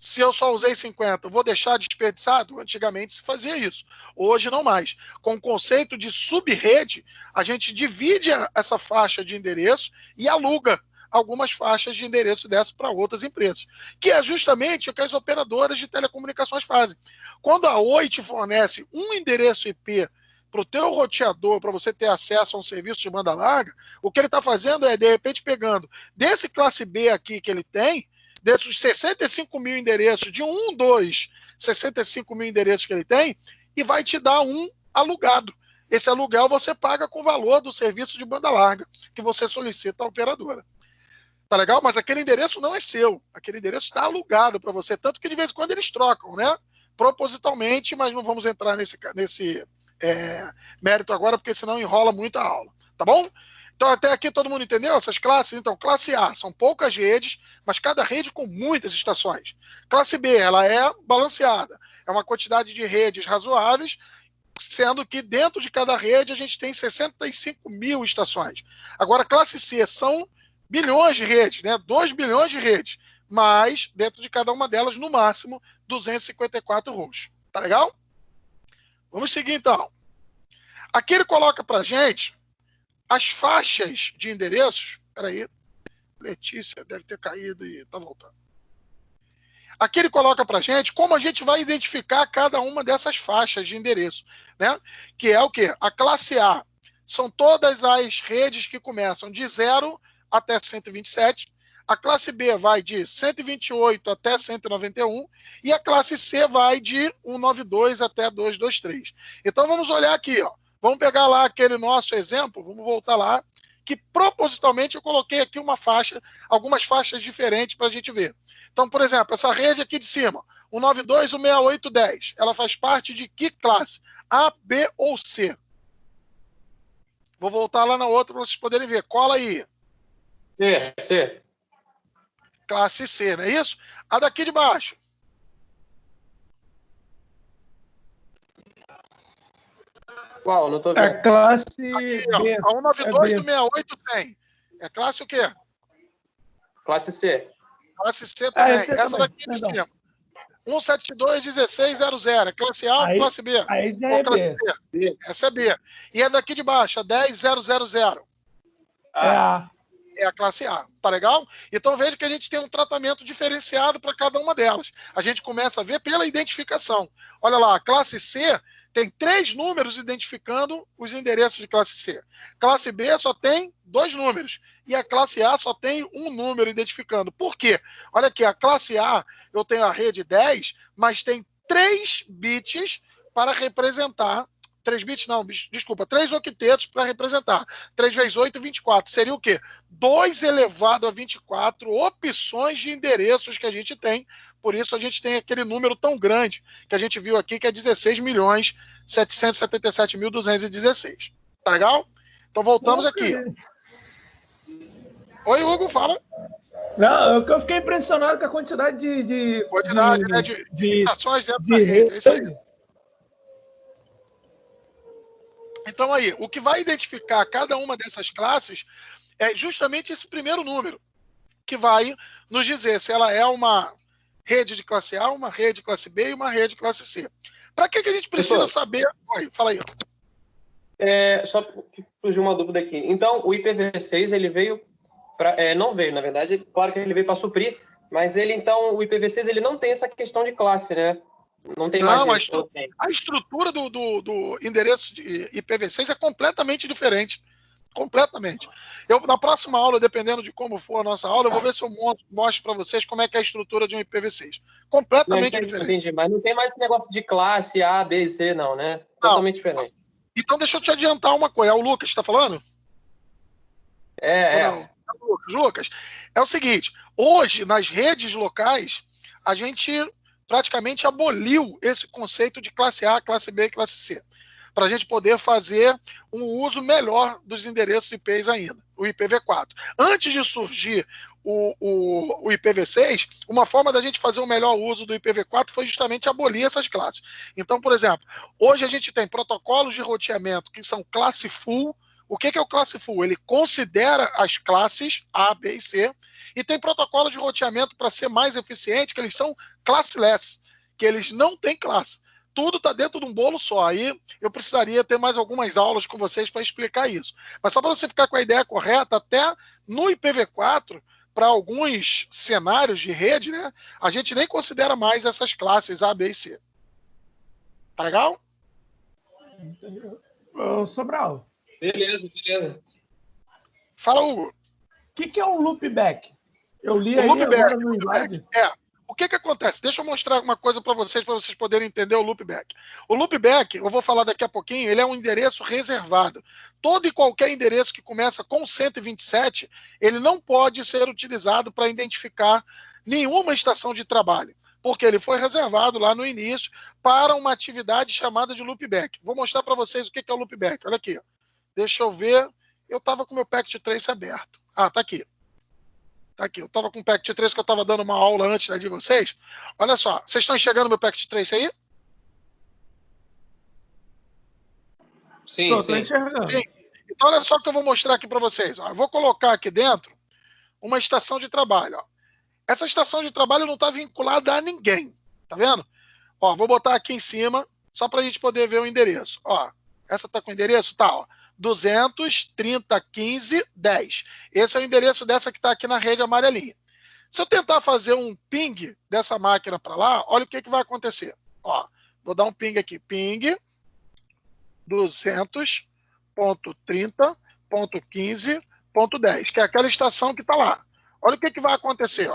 Se eu só usei 50, vou deixar desperdiçado? Antigamente se fazia isso. Hoje não mais. Com o conceito de subrede, a gente divide essa faixa de endereço e aluga algumas faixas de endereço dessas para outras empresas. Que é justamente o que as operadoras de telecomunicações fazem. Quando a Oi te fornece um endereço IP para o teu roteador, para você ter acesso a um serviço de banda larga, o que ele está fazendo é, de repente, pegando desse classe B aqui que ele tem, desses 65 mil endereços, de 65 mil endereços que ele tem, e vai te dar um alugado. Esse aluguel você paga com o valor do serviço de banda larga que você solicita à operadora. Tá legal? Mas aquele endereço não é seu. Aquele endereço está alugado para você. Tanto que de vez em quando eles trocam, né? Propositalmente, mas não vamos entrar nesse mérito agora, porque senão enrola muito a aula. Tá bom? Então, até aqui todo mundo entendeu essas classes? Então, classe A são poucas redes, mas cada rede com muitas estações. Classe B, ela é balanceada. É uma quantidade de redes razoáveis, sendo que dentro de cada rede a gente tem 65 mil estações. Agora, classe C são bilhões de redes, né? 2 bilhões de redes, mas dentro de cada uma delas, no máximo, 254 hosts. Tá legal? Vamos seguir, então. Aqui ele coloca para a gente as faixas de endereços. Espera aí, Letícia deve ter caído e está voltando. Aqui ele coloca para a gente como a gente vai identificar cada uma dessas faixas de endereço, né? Que é o quê? A classe A são todas as redes que começam de 0 até 127. A classe B vai de 128 até 191 e a classe C vai de 192 até 223. Então vamos olhar aqui, ó. Vamos pegar lá aquele nosso exemplo, vamos voltar lá, que propositalmente eu coloquei aqui uma faixa, algumas faixas diferentes para a gente ver. Então, por exemplo, essa rede aqui de cima, 192, 16810, ela faz parte de que classe? A, B ou C? Vou voltar lá na outra para vocês poderem ver. Cola aí. C. Classe C, não é isso? A daqui de baixo. Qual? Não tô vendo. É classe Aqui, B. ó, a 192 é do 6810. É classe o quê? Classe C. Classe C também. essa Essa também, daqui de cima. 172 1600. É classe A ou classe B? Aí já Ou é classe B. C? B. Essa é B. E a daqui de baixo, a 10000. É A. É a classe A. Tá legal? Então veja que a gente tem um tratamento diferenciado para cada uma delas. A gente começa a ver pela identificação. Olha lá, a classe C tem 3 números identificando os endereços de classe C. Classe B só tem 2 números. E a classe A só tem 1 número identificando. Por quê? Olha aqui, a classe A, eu tenho a rede 10, mas tem 3 bits para representar. 3 bits não, desculpa, 3 octetos para representar. 3 vezes 8, 24. Seria o quê? 2 elevado a 24 opções de endereços que a gente tem. Por isso a gente tem aquele número tão grande que a gente viu aqui, que é 16.777.216. Tá legal? Então voltamos aqui. Oi, Hugo, fala. Não, eu fiquei impressionado com a quantidade de limitações dentro da rede. É isso aí. Então aí, o que vai identificar cada uma dessas classes é justamente esse primeiro número, que vai nos dizer se ela é uma rede de classe A, uma rede de classe B e uma rede de classe C. Para que a gente precisa saber? Oi, fala aí. Só que surgiu uma dúvida aqui. Então, o IPv6, ele veio não veio, na verdade, claro que ele veio para suprir, mas o IPv6 ele não tem essa questão de classe, né? Não tem mais isso. A estrutura do endereço de IPv6 é completamente diferente. Completamente. Na próxima aula, dependendo de como for a nossa aula, eu vou ver se eu mostro para vocês como é que é a estrutura de um IPv6. Completamente diferente. Entendi, mas não tem mais esse negócio de classe A, B e C, não, né? Totalmente diferente. Então, deixa eu te adiantar uma coisa. É o Lucas que está falando? Lucas, é o seguinte, hoje, nas redes locais, a gente praticamente aboliu esse conceito de classe A, classe B e classe C, para a gente poder fazer um uso melhor dos endereços IPs ainda, o IPv4. Antes de surgir o IPv6, uma forma da gente fazer um melhor uso do IPv4 foi justamente abolir essas classes. Então, por exemplo, hoje a gente tem protocolos de roteamento que são classe full. O que é o classe full? Ele considera as classes A, B e C, e tem protocolo de roteamento para ser mais eficiente, que eles são classless, que eles não têm classe. Tudo está dentro de um bolo só. Aí eu precisaria ter mais algumas aulas com vocês para explicar isso. Mas só para você ficar com a ideia correta, até no IPv4, para alguns cenários de rede, né, a gente nem considera mais essas classes A, B e C. Tá legal? Sobral. Beleza. Fala, Hugo. O que é um loopback? Eu li aí loopback, agora no slide. O que acontece? Deixa eu mostrar uma coisa para vocês poderem entender o loopback. O loopback, eu vou falar daqui a pouquinho, ele é um endereço reservado. Todo e qualquer endereço que começa com 127, ele não pode ser utilizado para identificar nenhuma estação de trabalho, porque ele foi reservado lá no início para uma atividade chamada de loopback. Vou mostrar para vocês o que é o loopback. Olha aqui. Deixa eu ver. Eu estava com o meu Packet Trace aberto. Tá aqui. Tá aqui. Eu estava com o Packet Trace que eu estava dando uma aula antes de vocês. Olha só. Vocês estão enxergando meu Packet Trace aí? Sim. Enxergando. Sim. Então, olha só o que eu vou mostrar aqui para vocês. Eu vou colocar aqui dentro uma estação de trabalho. Essa estação de trabalho não está vinculada a ninguém. Tá vendo? Vou botar aqui em cima, só para a gente poder ver o endereço. Essa está com o endereço? Tá, 230.15.10. Esse é o endereço dessa que está aqui na rede amarelinha. Se eu tentar fazer um ping dessa máquina para lá, olha o que vai acontecer. Vou dar um ping aqui. Ping 200.30.15.10, que é aquela estação que está lá. Olha o que vai acontecer.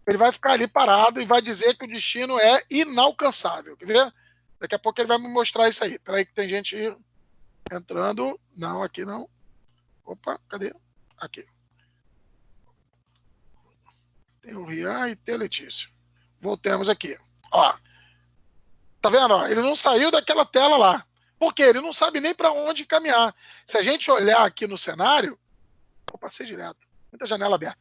Ele vai ficar ali parado e vai dizer que o destino é inalcançável. Quer ver? Daqui a pouco ele vai me mostrar isso aí. Espera aí que tem gente entrando. Não, aqui não. Opa, cadê? Aqui. Tem o Rian e tem a Letícia. Voltemos aqui. Ó. Tá vendo? Ó, ele não saiu daquela tela lá. Por quê? Ele não sabe nem para onde caminhar. Se a gente olhar aqui no cenário... Eu passei direto. Muita janela aberta.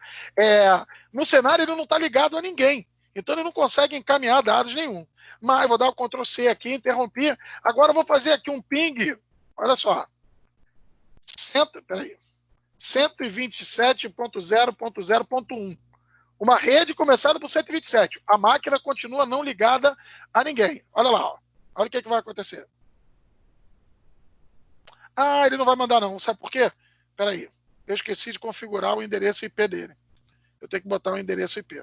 No cenário ele não está ligado a ninguém. Então ele não consegue encaminhar dados nenhum. Mas vou dar o Ctrl C aqui, interrompi. Agora eu vou fazer aqui um ping. Olha só. 127.0.0.1. Uma rede começada por 127. A máquina continua não ligada a ninguém. Olha lá. Ó. Olha o que vai acontecer. Ah, ele não vai mandar não. Sabe por quê? Espera aí. Eu esqueci de configurar o endereço IP dele. Eu tenho que botar o endereço IP.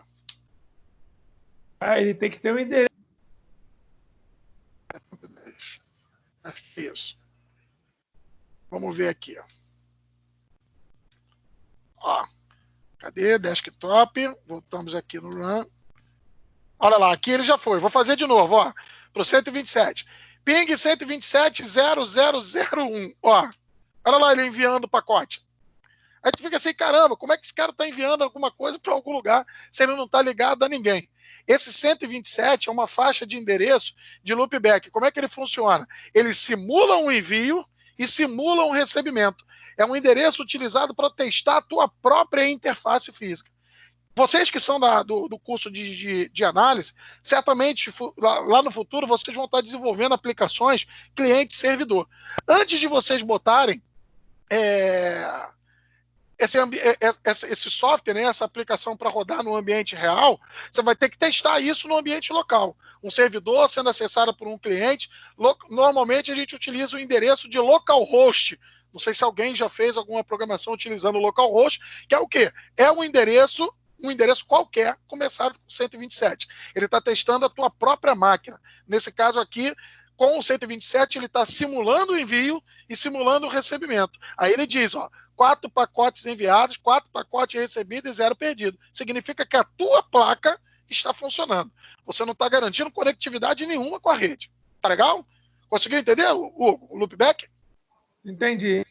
Ah, ele tem que ter um endereço. Isso. Vamos ver aqui. Ó. Cadê? Desktop. Voltamos aqui no Run. Olha lá, aqui ele já foi. Vou fazer de novo, ó. Para o 127. Ping 127.0001. Ó. Olha lá ele enviando o pacote. Aí tu fica assim, caramba, como é que esse cara está enviando alguma coisa para algum lugar se ele não está ligado a ninguém? Esse 127 é uma faixa de endereço de loopback. Como é que ele funciona? Ele simula um envio e simula um recebimento. É um endereço utilizado para testar a tua própria interface física. Vocês que são do curso de análise, certamente lá no futuro vocês vão estar desenvolvendo aplicações cliente-servidor. Antes de vocês botarem esse software, né, essa aplicação para rodar no ambiente real, você vai ter que testar isso no ambiente local. Um servidor sendo acessado por um cliente, normalmente a gente utiliza o endereço de localhost. Não sei se alguém já fez alguma programação utilizando o localhost, que é o quê? É um endereço qualquer, começado com 127. Ele está testando a tua própria máquina. Nesse caso aqui, com o 127, ele está simulando o envio e simulando o recebimento. Aí ele diz, ó, 4 pacotes enviados, 4 pacotes recebidos e 0 perdido. Significa que a tua placa está funcionando. Você não está garantindo conectividade nenhuma com a rede. Tá legal? Conseguiu entender o loopback? Entendi.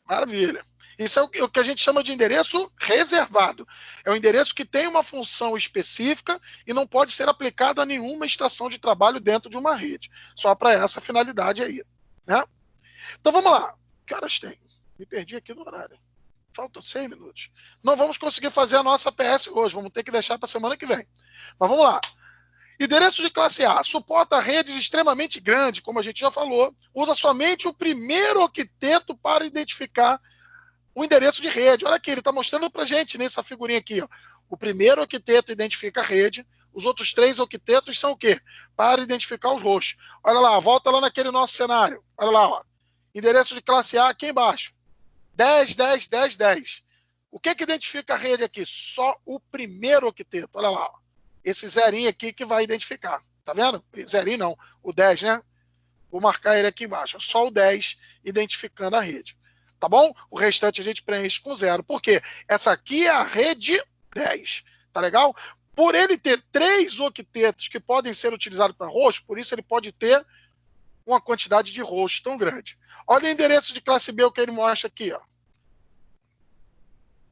Maravilha. Isso é o que a gente chama de endereço reservado. É um endereço que tem uma função específica e não pode ser aplicado a nenhuma estação de trabalho dentro de uma rede. Só para essa finalidade aí. Né? Então vamos lá. Que horas tem? Me perdi aqui no horário. Faltam 6 minutos. Não vamos conseguir fazer a nossa PS hoje. Vamos ter que deixar para a semana que vem. Mas vamos lá. Endereço de classe A. Suporta redes extremamente grandes, como a gente já falou. Usa somente o primeiro octeto para identificar o endereço de rede. Olha aqui, ele está mostrando para a gente nessa figurinha aqui. Ó. O primeiro octeto identifica a rede. Os outros 3 octetos são o quê? Para identificar os hosts. Olha lá, volta lá naquele nosso cenário. Olha lá, ó. Endereço de classe A aqui embaixo. 10, 10, 10, 10. O que identifica a rede aqui? Só o primeiro octeto. Olha lá. Ó. Esse zerinho aqui que vai identificar. Tá vendo? Zerinho não. O 10, né? Vou marcar ele aqui embaixo. Só o 10 identificando a rede. Tá bom? O restante a gente preenche com 0. Por quê? Essa aqui é a rede 10. Tá legal? Por ele ter 3 octetos que podem ser utilizados para host, por isso ele pode ter uma quantidade de hosts tão grande. Olha o endereço de classe B, o que ele mostra aqui. Ó.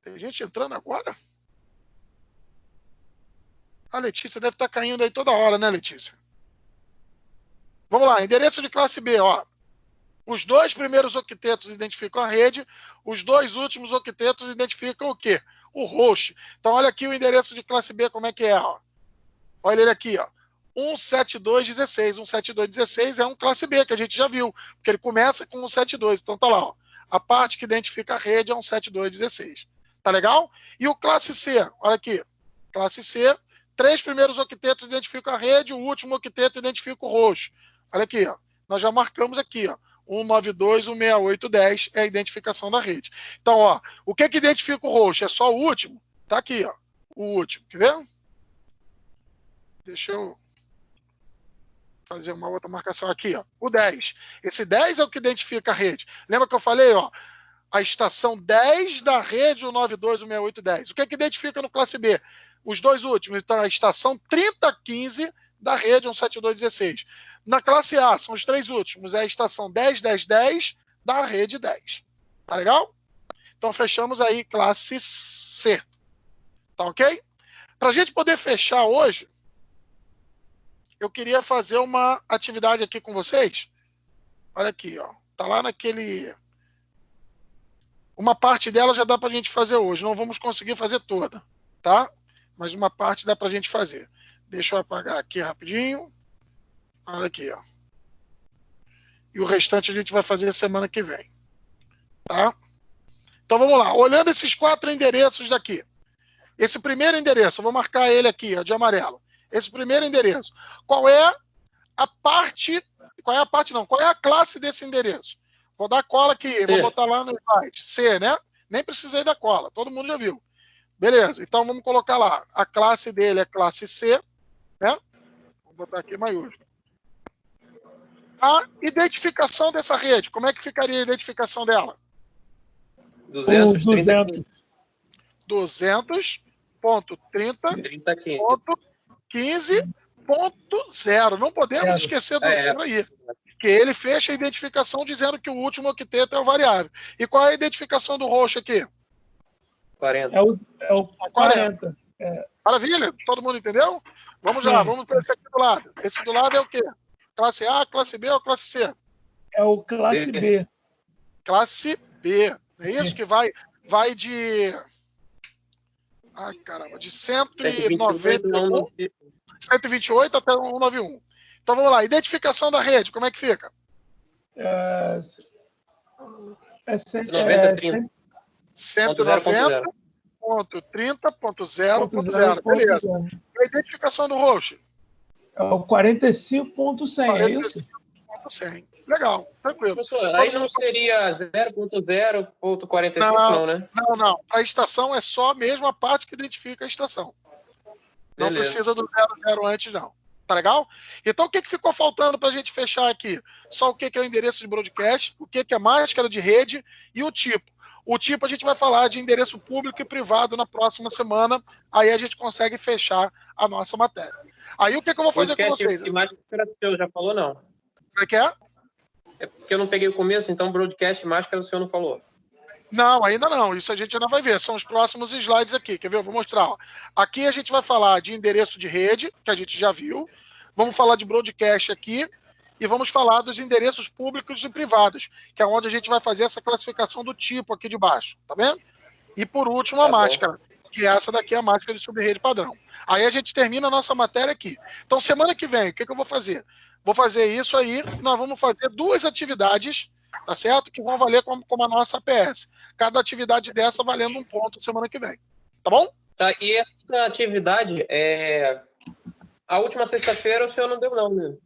Tem gente entrando agora? A Letícia deve estar caindo aí toda hora, né, Letícia? Vamos lá, endereço de classe B, ó. Os 2 primeiros octetos identificam a rede, os 2 últimos octetos identificam o quê? O host. Então, olha aqui o endereço de classe B, como é que é, ó. Olha ele aqui, ó. 172.16. 172.16 é um classe B, que a gente já viu, porque ele começa com 172. Então, tá lá, ó. A parte que identifica a rede é 172.16. Tá legal? E o classe C, olha aqui. Classe C, 3 primeiros octetos identificam a rede, o último octeto identifica o host. Olha aqui, ó. Nós já marcamos aqui, ó. 192.168.10 é a identificação da rede. Então, ó, o que identifica o host? É só o último? Tá aqui, ó. O último. Quer ver? Deixa eu fazer uma outra marcação aqui, ó. O 10. Esse 10 é o que identifica a rede. Lembra que eu falei, ó? A estação 10 da rede, o 92.168.10. O que identifica no classe B? Os 2 últimos. Então, a estação 3015 da rede 172.16. Na classe A, são os 3 últimos. É a estação 10.10.10 da rede 10. Tá legal? Então fechamos aí classe C. Tá ok? Para a gente poder fechar hoje, eu queria fazer uma atividade aqui com vocês. Olha aqui, ó. Tá lá naquele... Uma parte dela já dá para a gente fazer hoje. Não vamos conseguir fazer toda, tá? Mas uma parte dá para a gente fazer. Deixa eu apagar aqui rapidinho. Olha aqui, ó. E o restante a gente vai fazer semana que vem. Tá? Então vamos lá. Olhando esses 4 endereços daqui. Esse primeiro endereço, eu vou marcar ele aqui, ó, de amarelo. Esse primeiro endereço. Qual é a parte... Qual é a parte não? Qual é a classe desse endereço? Vou dar cola aqui, C. vou botar lá no slide. C, né? Nem precisei da cola, todo mundo já viu. Beleza, então vamos colocar lá. A classe dele é classe C, né? Vou botar aqui maiúsculo. A identificação dessa rede, como é que ficaria a identificação dela? 200.30.15.0. Não podemos esquecer do número aí. Que ele fecha a identificação dizendo que o último octeto é o variável. E qual é a identificação do roxo aqui? 40. É o 40. Maravilha, todo mundo entendeu? Vamos lá, vamos para esse aqui do lado. Esse do lado é o quê? Classe A, classe B ou classe C? É o classe B. Classe B. É isso que vai de... Ai, caramba, de 128 até 191. Então vamos lá, identificação da rede, como é que fica? 190.30.0.0. Beleza. E a identificação do host? É o 45.100, é isso? 45.100. Legal, tranquilo. Professor, aí não seria 0.0.45, não, né? Não. A estação é só mesmo a parte que identifica a estação. Não precisa do 00 antes, não. Tá legal? Então, o que ficou faltando para a gente fechar aqui? Só o que é o endereço de broadcast, o que é máscara de rede e o tipo. O tipo a gente vai falar de endereço público e privado na próxima semana. Aí a gente consegue fechar a nossa matéria. Aí o que eu vou fazer com vocês? Máscara do senhor já falou, não? Como é que é? É porque eu não peguei o começo, então broadcast máscara do senhor não falou. Não, ainda não. Isso a gente ainda vai ver. São os próximos slides aqui. Quer ver? Eu vou mostrar. Ó. Aqui a gente vai falar de endereço de rede, que a gente já viu. Vamos falar de broadcast aqui. E vamos falar dos endereços públicos e privados, que é onde a gente vai fazer essa classificação do tipo aqui de baixo. Tá vendo? E por último, a máscara, que essa daqui é a máscara de subrede padrão. Aí a gente termina a nossa matéria aqui. Então, semana que vem, o que eu vou fazer? Vou fazer isso aí. Nós vamos fazer 2 atividades, tá certo? Que vão valer como a nossa APS. Cada atividade dessa valendo 1 ponto semana que vem. Tá bom? Tá, e essa atividade, a última sexta-feira o senhor não deu, não, né?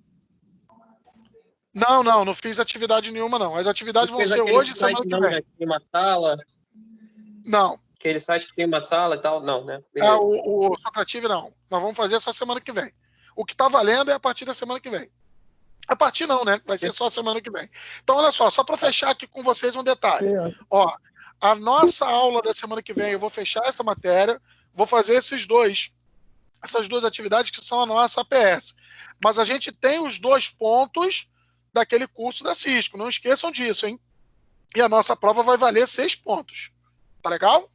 Não fiz atividade nenhuma, não. As atividades vão ser hoje e semana que vem. Tem uma sala? Não. Aquele site que tem uma sala e tal? Não, né? O Socrative não. Nós vamos fazer só semana que vem. O que está valendo é a partir da semana que vem. A partir não, né? Vai ser só semana que vem. Então, olha só para fechar aqui com vocês um detalhe. Ó, a nossa aula da semana que vem, eu vou fechar essa matéria, vou fazer essas 2 atividades que são a nossa APS. Mas a gente tem os 2 pontos daquele curso da Cisco. Não esqueçam disso, hein? E a nossa prova vai valer 6 pontos. Tá legal?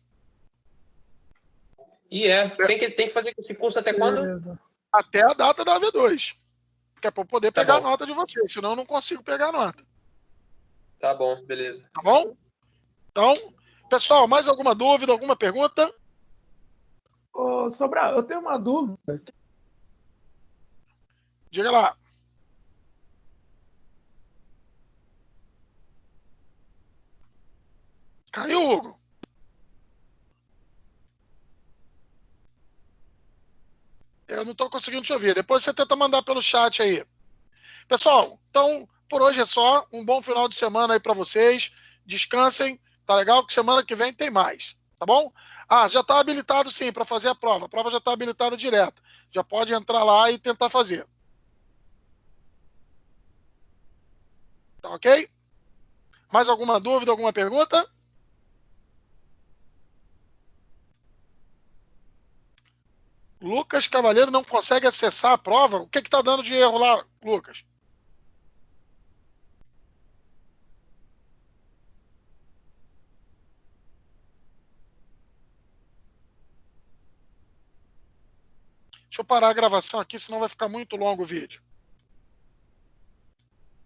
E tem que fazer esse curso até quando? Até a data da AV2. Que é para eu poder pegar a nota de vocês, senão eu não consigo pegar a nota. Tá bom, beleza. Tá bom? Então, pessoal, mais alguma dúvida, alguma pergunta? Ô, Sobral, eu tenho uma dúvida. Diga lá. Caiu, Hugo? Eu não estou conseguindo te ouvir. Depois você tenta mandar pelo chat aí. Pessoal, então, por hoje é só. Um bom final de semana aí para vocês. Descansem. Tá legal? Que semana que vem tem mais. Tá bom? Já está habilitado sim para fazer a prova. A prova já está habilitada direto. Já pode entrar lá e tentar fazer. Tá ok? Mais alguma dúvida, alguma pergunta? Lucas Cavalheiro não consegue acessar a prova? O que está dando de erro lá, Lucas? Deixa eu parar a gravação aqui, senão vai ficar muito longo o vídeo.